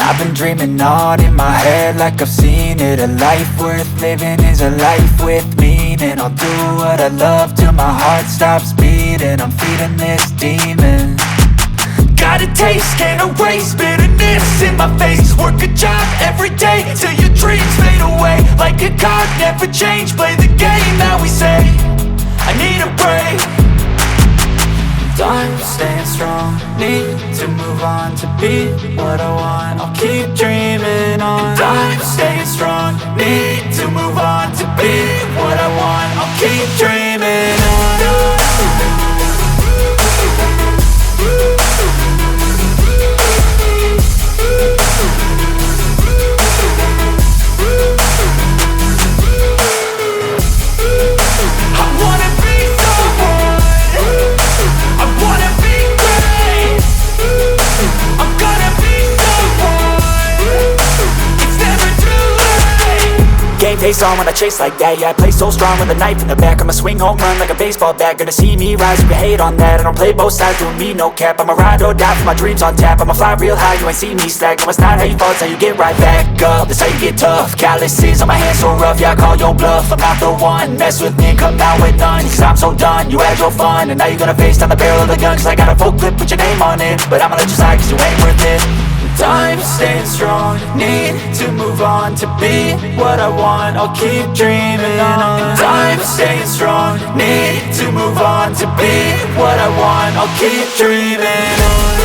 I've been dreaming on in my head like I've seen it. A life worth living is a life with meaning. I'll do what I love till my heart stops beating. I'm feeding this demon. Got a taste, can't erase bitterness in my face. Work a job every day till your dreams fade away. Like a card, never change, play the game that we say. I need a break. I'm staying strong, need to move on to be what I want. I'll keep dreaming on. I'm staying strong, need to move on to be what I want. I'll keep dreaming on. Face on when I chase like that. Yeah, I play so strong with a knife in the back. I'ma swing home run like a baseball bat. Gonna see me rise, you can hate on that. I don't play both sides, doing me no cap. I'ma ride or die for my dreams on tap. I'ma fly real high, you ain't see me slack. No, it's not how you fall, it's how you get right back up. That's how you get tough. Calluses on my hands so rough, yeah, I call your bluff. I'm not the one, mess with me and come out with none. Cause I'm so done, you had your fun. And now you're gonna face down the barrel of the gun. Cause I got a full clip, put your name on it. But I'ma let you slide cause you ain't worth it. I'm staying strong, need to move on to be what I want. I'll keep dreaming on. I'm staying strong, need to move on to be what I want. I'll keep dreaming on.